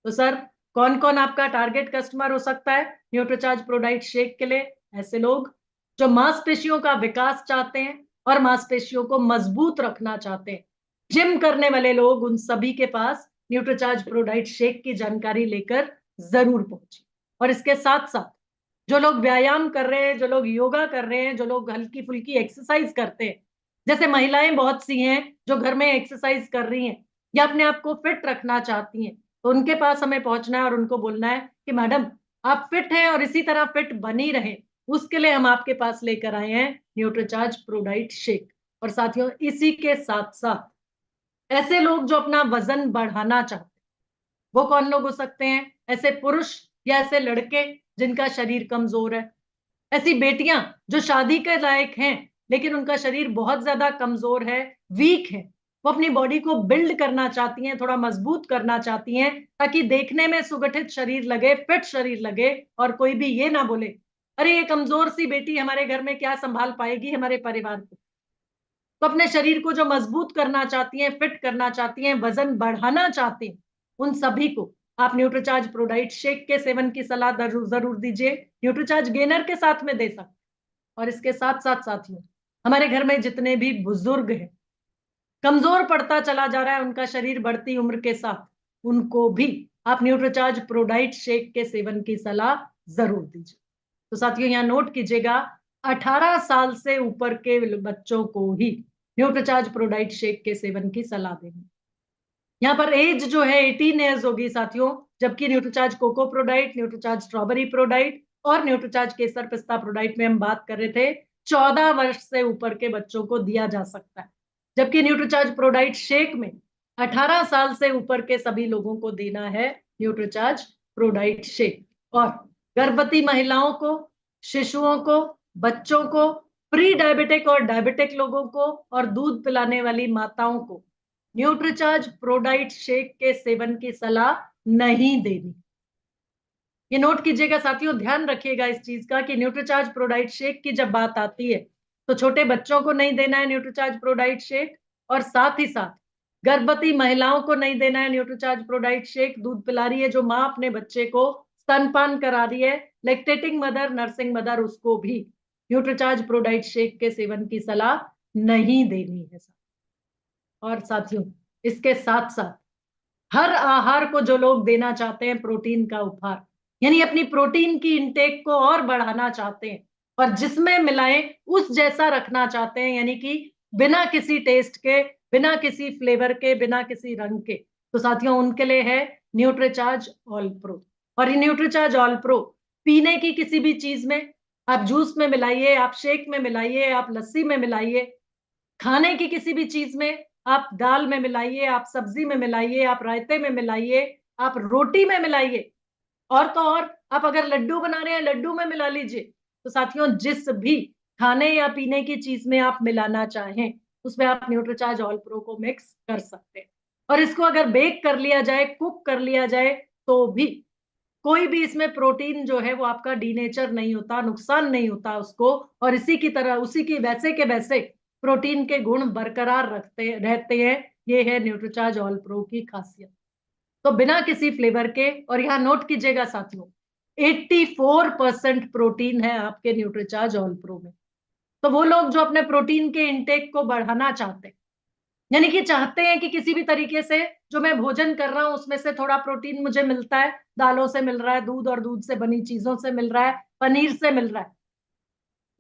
Speaker 1: तो सर, कौन कौन आपका टारगेट कस्टमर हो सकता है न्यूट्रीचार्ज प्रोडाइट शेक के लिए? ऐसे लोग जो मांसपेशियों का विकास चाहते हैं और मांसपेशियों को मजबूत रखना चाहते हैं। जिम करने वाले लोग, उन सभी के पास न्यूट्रीचार्ज प्रोडाइट शेक की जानकारी लेकर जरूर पहुंचे। और इसके साथ साथ जो लोग व्यायाम कर रहे हैं, जो लोग योगा कर रहे हैं, जो लोग हल्की फुल्की एक्सरसाइज करते हैं, जैसे महिलाएं बहुत सी हैं जो घर में एक्सरसाइज कर रही हैं या अपने आप को फिट रखना चाहती हैं, तो उनके पास हमें पहुंचना है और उनको बोलना है कि मैडम, आप फिट हैं और इसी तरह फिट बनी रहे, उसके लिए हम आपके पास लेकर आए हैं न्यूट्रीचार्ज प्रोडाइट शेक। और साथियों, इसी के साथ साथ ऐसे लोग जो अपना वजन बढ़ाना चाहते हैं, वो कौन लोग हो सकते हैं? ऐसे पुरुष या ऐसे लड़के जिनका शरीर कमजोर है, ऐसी बेटियां जो शादी के लायक हैं लेकिन उनका शरीर बहुत ज्यादा कमजोर है, वीक है, वो अपनी बॉडी को बिल्ड करना चाहती हैं, थोड़ा मजबूत करना चाहती हैं, ताकि देखने में सुगठित शरीर लगे, फिट शरीर लगे, और कोई भी ये ना बोले अरे ये कमजोर सी बेटी हमारे घर में क्या संभाल पाएगी हमारे परिवार को। तो अपने शरीर को जो मजबूत करना चाहती हैं, फिट करना चाहती हैं, वजन बढ़ाना चाहते हैं, उन सभी को आप न्यूट्रीचार्ज प्रोडाइट शेक के सेवन की सलाह जरूर दीजिए। न्यूट्रीचार्ज गेनर के साथ में दे सकते। और इसके साथ साथ साथियों, हमारे घर में जितने भी बुजुर्ग हैं, कमजोर पड़ता चला जा रहा है उनका शरीर बढ़ती उम्र के साथ, उनको भी आप न्यूट्रीचार्ज प्रोडाइट शेक के सेवन की सलाह जरूर दीजिए। तो साथियों, यहाँ नोट कीजिएगा, 18 साल से ऊपर के बच्चों को ही न्यूट्रीचार्ज प्रोडाइट शेक के सेवन की सलाह देनी। यहाँ पर एज जो है 18 ईयर्स होगी साथियों, जबकि Nutricharge cocoa ProDiet, Nutricharge strawberry Prodite और न्यूट्रीचार्ज केसर पिस्ता प्रोडाइट में हम बात कर रहे थे 14 वर्ष से ऊपर के बच्चों को दिया जा सकता है, जबकि न्यूट्रीचार्ज प्रोडाइट शेक में 18 साल से ऊपर के सभी लोगों को देना है न्यूट्रीचार्ज प्रोडाइट शेक। और गर्भवती महिलाओं को, शिशुओं को, बच्चों को, प्री डायबिटिक और डायबिटिक लोगों को और दूध पिलाने वाली माताओं को न्यूट्रीचार्ज प्रोडाइट शेक के सेवन की सलाह नहीं देनी। ये नोट कीजिएगा साथियों, ध्यान रखिएगा इस चीज का कि न्यूट्रीचार्ज प्रोडाइट शेक की जब बात आती है तो छोटे बच्चों को नहीं देना है न्यूट्रीचार्ज प्रोडाइट शेक, और साथ ही साथ गर्भवती महिलाओं को नहीं देना है न्यूट्रीचार्ज प्रोडाइट शेक। दूध पिला रही है जो माँ अपने बच्चे को, स्तनपान करा रही है, लैक्टेटिंग मदर, नर्सिंग मदर, उसको भी न्यूट्रीचार्ज प्रोडाइट शेक के सेवन की सलाह नहीं देनी है। और साथियों, इसके साथ साथ हर आहार को जो लोग देना चाहते हैं प्रोटीन का उपहार, यानी अपनी प्रोटीन की इंटेक को और बढ़ाना चाहते हैं और जिसमें मिलाएं उस जैसा रखना चाहते हैं, यानी कि बिना किसी टेस्ट के, बिना किसी फ्लेवर के, बिना किसी रंग के, तो साथियों उनके लिए है न्यूट्रीचार्ज ऑल प्रो। और ये न्यूट्रीचार्ज ऑल प्रो पीने की किसी भी चीज में, आप जूस में मिलाइए, आप शेक में मिलाइए, आप लस्सी में मिलाइए, खाने की किसी भी चीज में, आप दाल में मिलाइए, आप सब्जी में मिलाइए, आप रायते में मिलाइए, आप रोटी में मिलाइए, और तो और आप अगर लड्डू बना रहे हैं लड्डू में मिला लीजिए। तो साथियों, जिस भी खाने या पीने की चीज में आप मिलाना चाहें उसमें आप न्यूट्रीचार्ज ऑल प्रो को मिक्स कर सकते हैं। और इसको अगर बेक कर लिया जाए, कुक कर लिया जाए, तो भी कोई भी इसमें प्रोटीन जो है वो आपका डीनेचर नहीं होता, नुकसान नहीं होता उसको, और इसी की तरह उसी की वैसे के वैसे प्रोटीन के गुण बरकरार रखते रहते हैं। ये है न्यूट्रीचार्ज ऑल प्रो की खासियत। तो बिना किसी फ्लेवर के, और यहाँ नोट कीजिएगा साथियों, 84% प्रोटीन है आपके न्यूट्रीचार्ज ऑल प्रो में। तो वो लोग जो अपने प्रोटीन के इंटेक को बढ़ाना चाहते हैं, यानी कि चाहते हैं कि किसी भी तरीके से जो मैं भोजन कर रहा हूं उसमें से थोड़ा प्रोटीन मुझे मिलता है, दालों से मिल रहा है, दूध और दूध से बनी चीजों से मिल रहा है, पनीर से मिल रहा है,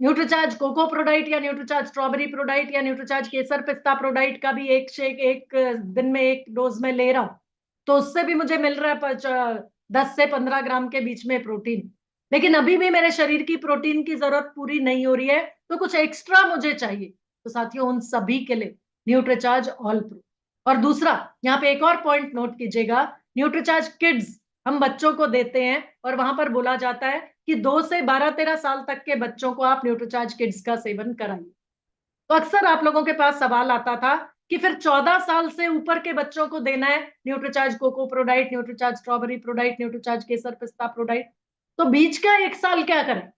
Speaker 1: न्यूट्रीचार्ज कोको प्रोडाइट या न्यूट्रीचार्ज स्ट्रॉबेरी प्रोडाइट या न्यूट्रीचार्ज केसर पिस्ता प्रोडाइट का भी एक शेक एक दिन में एक डोज में ले रहा हूं, तो उससे भी मुझे मिल रहा है 10 से 15 ग्राम के बीच में प्रोटीन। लेकिन अभी भी मेरे शरीर की प्रोटीन की जरूरत पूरी नहीं हो रही है, तो कुछ एक्स्ट्रा मुझे चाहिए। तो साथियों, उन सभी के लिए न्यूट्रीचार्ज ऑल प्रो। और दूसरा, यहाँ पे एक और पॉइंट नोट कीजिएगा, न्यूट्रीचार्ज किड्स हम बच्चों को देते हैं और वहां पर बोला जाता है कि 2 से 12-13 साल तक के बच्चों को आप न्यूट्रीचार्ज किड्स का सेवन कराइए। तो अक्सर आप लोगों के पास सवाल आता था कि फिर 14 साल से ऊपर के बच्चों को देना है Nutricharge cocoa ProDiet, Nutricharge strawberry Prodiet, Nutricharge केसर पिस्ता प्रोडाइट, तो बीच का 1 साल क्या करें?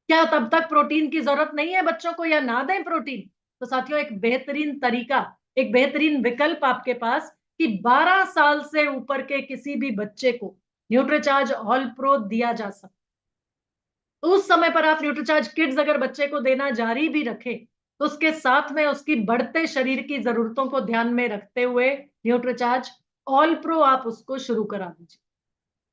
Speaker 1: क्या तब तक प्रोटीन की जरूरत नहीं है बच्चों को, या ना दें प्रोटीन? तो साथियों, एक बेहतरीन तरीका, एक बेहतरीन विकल्प आपके पास कि 12 साल से ऊपर के किसी भी बच्चे को न्यूट्रीचार्ज ऑल प्रो दिया जा सकता। तो उस समय पर आप न्यूट्रीचार्ज किड्स अगर बच्चे को देना जारी भी रखें, तो उसके साथ में उसकी बढ़ते शरीर की जरूरतों को ध्यान में रखते हुए न्यूट्रीचार्ज ऑल प्रो आप उसको शुरू करा दीजिए।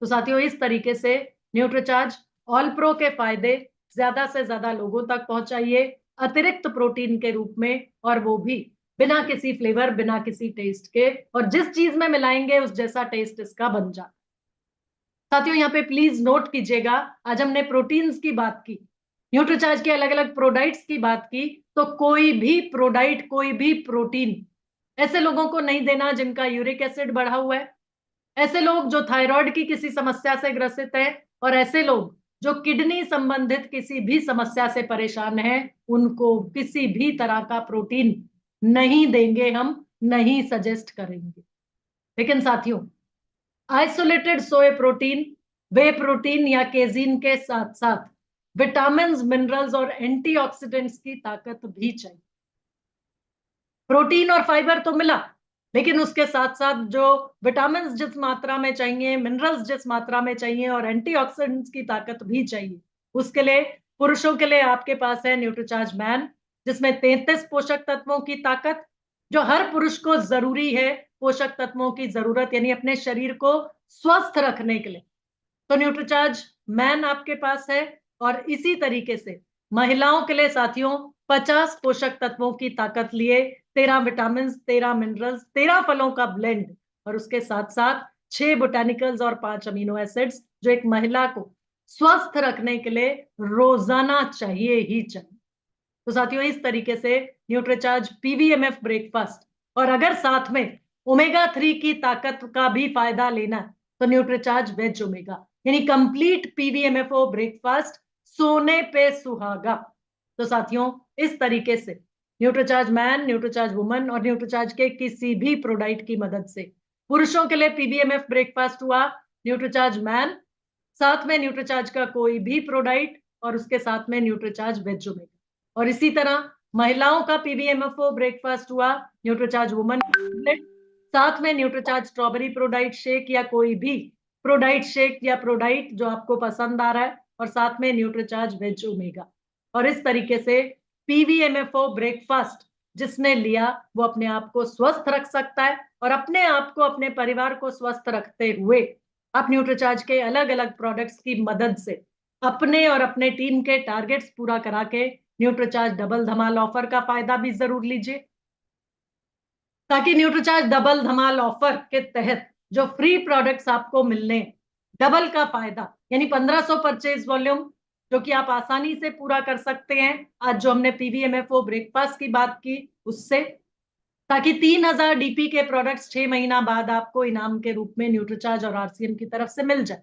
Speaker 1: तो साथियों, इस तरीके से न्यूट्रीचार्ज ऑल प्रो के फायदे ज्यादा से ज्यादा लोगों तक पहुंचाइए, अतिरिक्त प्रोटीन के रूप में, और वो भी बिना किसी फ्लेवर, बिना किसी टेस्ट के, और जिस चीज में मिलाएंगे उस जैसा टेस्ट इसका बन जाए। साथियों, यहाँ पे प्लीज नोट कीजिएगा, आज हमने प्रोटीन्स की बात की, न्यूट्रीचार्ज के अलग अलग प्रोडाइट्स की बात की, तो कोई भी प्रोडाइट, कोई भी प्रोटीन ऐसे लोगों को नहीं देना जिनका यूरिक एसिड बढ़ा हुआ है, ऐसे लोग जो थायराइड की किसी समस्या से ग्रसित हैं, और ऐसे लोग जो किडनी संबंधित किसी भी समस्या से परेशान हैं, उनको किसी भी तरह का प्रोटीन नहीं देंगे, हम नहीं सजेस्ट करेंगे। लेकिन साथियों, आइसोलेटेड सोए प्रोटीन, वे प्रोटीन या केजीन के साथ साथ विटामिन, मिनरल्स और एंटीऑक्सीडेंट्स की ताकत भी चाहिए। प्रोटीन और फाइबर तो मिला, लेकिन उसके साथ साथ जो विटामिन जिस मात्रा में चाहिए, मिनरल्स जिस मात्रा में चाहिए, और एंटीऑक्सीडेंट्स की ताकत भी चाहिए, उसके लिए पुरुषों के लिए आपके पास है न्यूट्रीचार्ज मैन, जिसमें 33 पोषक तत्वों की ताकत, जो हर पुरुष को जरूरी है, पोषक तत्वों की जरूरत, यानी अपने शरीर को स्वस्थ रखने के लिए। तो न्यूट्रीचार्ज मैन आपके पास है। और इसी तरीके से महिलाओं के लिए साथियों 50 पोषक तत्वों की ताकत लिए, 13 विटामिन, 13 मिनरल्स, 13 फलों का ब्लेंड, और उसके साथ साथ 6 बोटानिकल्स और 5 अमीनो एसिड्स, जो एक महिला को स्वस्थ रखने के लिए रोजाना चाहिए ही चाहिए। तो साथियों, इस तरीके से न्यूट्रीचार्ज पीवीएमएफ ब्रेकफास्ट, और अगर साथ में ओमेगा 3 की ताकत का भी फायदा लेना है, तो न्यूट्रीचार्ज वेज ओमेगा, यानी कंप्लीट पीवीएमएफओ ब्रेकफास्ट, सोने पे सुहागा। तो साथियों, इस तरीके से न्यूट्रीचार्ज मैन, न्यूट्रीचार्ज वुमन और न्यूट्रीचार्ज के किसी भी प्रोडक्ट की मदद से पुरुषों के लिए पीवीएमएफ ब्रेकफास्ट हुआ, न्यूट्रीचार्ज मैन, साथ में न्यूट्रीचार्ज का कोई भी प्रोडक्ट, और उसके साथ में न्यूट्रीचार्ज वेज ओमेगा। और इसी तरह महिलाओं का पीवीएमएफओ ब्रेकफास्ट हुआ, न्यूट्रीचार्ज वुमन, साथ में न्यूट्रीचार्ज स्ट्रॉबेरी प्रोडाइट शेक या कोई भी प्रोडाइट शेक या प्रोडाइट जो आपको पसंद आ रहा है, और साथ में न्यूट्रीचार्ज वेज ओमेगा। और इस तरीके से पीवीएमएफओ ब्रेकफास्ट जिसने लिया, वो अपने आप को स्वस्थ रख सकता है, और अपने आप को, अपने परिवार को स्वस्थ रखते हुए आप न्यूट्रीचार्ज के अलग अलग प्रोडक्ट्स की मदद से अपने और अपने टीम के टारगेट्स पूरा करा के न्यूट्रीचार्ज डबल धमाल ऑफर का फायदा भी जरूर लीजिए, ताकि न्यूट्रीचार्ज डबल धमाल ऑफर के तहत जो फ्री प्रोडक्ट्स आपको मिलने, डबल का फायदा, यानी 1500 परचेज वॉल्यूम, जो कि आप आसानी से पूरा कर सकते हैं आज जो हमने पीवीएमएफओ ब्रेकफास्ट की बात की उससे, ताकि 3000 डीपी के प्रोडक्ट्स 6 महीना बाद आपको इनाम के रूप में न्यूट्रीचार्ज और आरसीएम की तरफ से मिल जाए।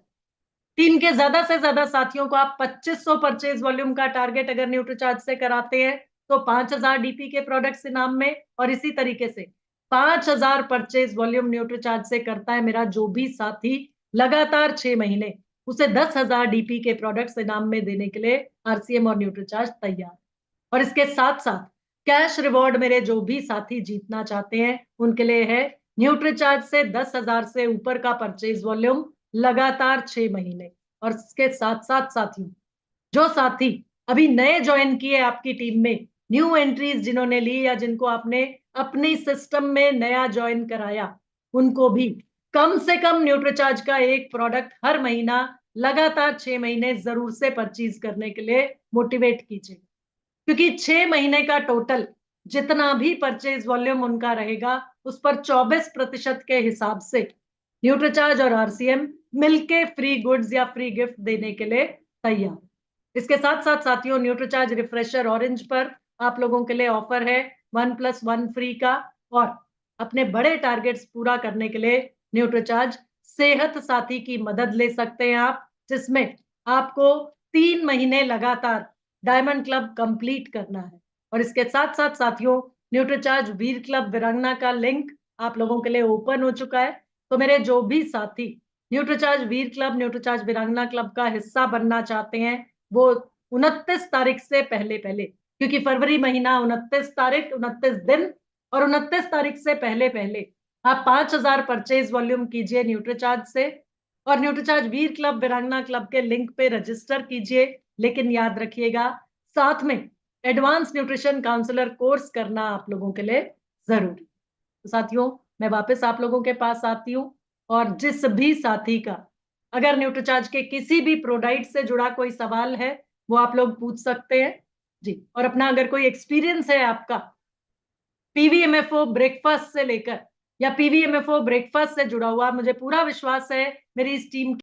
Speaker 1: टीम के ज्यादा से ज्यादा साथियों को आप 2500 परचेज वॉल्यूम का टारगेट अगर न्यूट्रीचार्ज से कराते हैं, तो 5000 डीपी के प्रोडक्ट्स इनाम में, और इसी तरीके से 5000 परचेज वॉल्यूम न्यूट्रीचार्ज से करता है मेरा जो भी साथी लगातार 6 महीने, उसे 10,000 डीपी के प्रोडक्ट्स इनाम में देने के लिए आरसीएम और न्यूट्रीचार्ज तैयार। और इसके साथ साथ कैश रिवॉर्ड मेरे जो भी साथी जीतना चाहते हैं उनके लिए है न्यूट्रीचार्ज से 10,000 से ऊपर का परचेज वॉल्यूम लगातार 6 महीने। और इसके साथ साथ साथियों, जो साथी अभी नए ज्वाइन किए आपकी टीम में, न्यू एंट्रीज जिन्होंने ली या जिनको आपने अपनी सिस्टम में नया ज्वाइन कराया, उनको भी कम से कम न्यूट्रीचार्ज का एक प्रोडक्ट हर महीना लगातार 6 महीने जरूर से परचेज करने के लिए मोटिवेट कीजिए, क्योंकि 6 महीने का टोटल जितना भी परचेज वॉल्यूम उनका रहेगा, उस पर 24% के हिसाब से न्यूट्रीचार्ज और आरसीएम मिलके फ्री गुड्स या फ्री गिफ्ट देने के लिए तैयार। इसके साथ साथ साथियों, न्यूट्रीचार्ज रिफ्रेशर ऑरेंज पर आप लोगों के लिए ऑफर है 1+1 फ्री का, और अपने बड़े टारगेट्स पूरा करने के लिए न्यूट्रीचार्ज सेहत साथी की मदद ले सकते हैं आप, जिसमें आपको 3 महीने लगातार डायमंड क्लब कंप्लीट करना है। और इसके साथ साथ साथियों, न्यूट्रीचार्ज वीर क्लब वीरांगना का लिंक आप लोगों के लिए ओपन हो चुका है। तो मेरे जो भी साथी न्यूट्रीचार्ज वीर क्लब, न्यूट्रीचार्ज वीरांगना क्लब का हिस्सा बनना चाहते हैं, वो 29 तारीख से पहले पहले, क्योंकि फरवरी महीना 29 तारीख, 29 दिन और 29 तारीख से पहले पहले आप 5,000 परचेज वॉल्यूम कीजिए न्यूट्रीचार्ज से और न्यूट्रीचार्ज वीर क्लब वीरांगना क्लब के लिंक पे रजिस्टर कीजिए। लेकिन याद रखिएगा, साथ में एडवांस न्यूट्रिशन काउंसलर कोर्स करना आप लोगों के लिए जरूरी। तो साथियों, मैं वापस आप लोगों के पास आती हूँ और जिस भी साथी का अगर न्यूट्रीचार्ज के किसी भी प्रोडक्ट से जुड़ा कोई सवाल है, वो आप लोग पूछ सकते हैं जी। और अपना अगर कोई एक्सपीरियंस है आपका पीवीएमएफओ ब्रेकफास्ट से लेकर या पीवीएमएफओ ब्रेकफास्ट से जुड़ा हुआ, मुझे पूरा विश्वास है मेरी इस टीम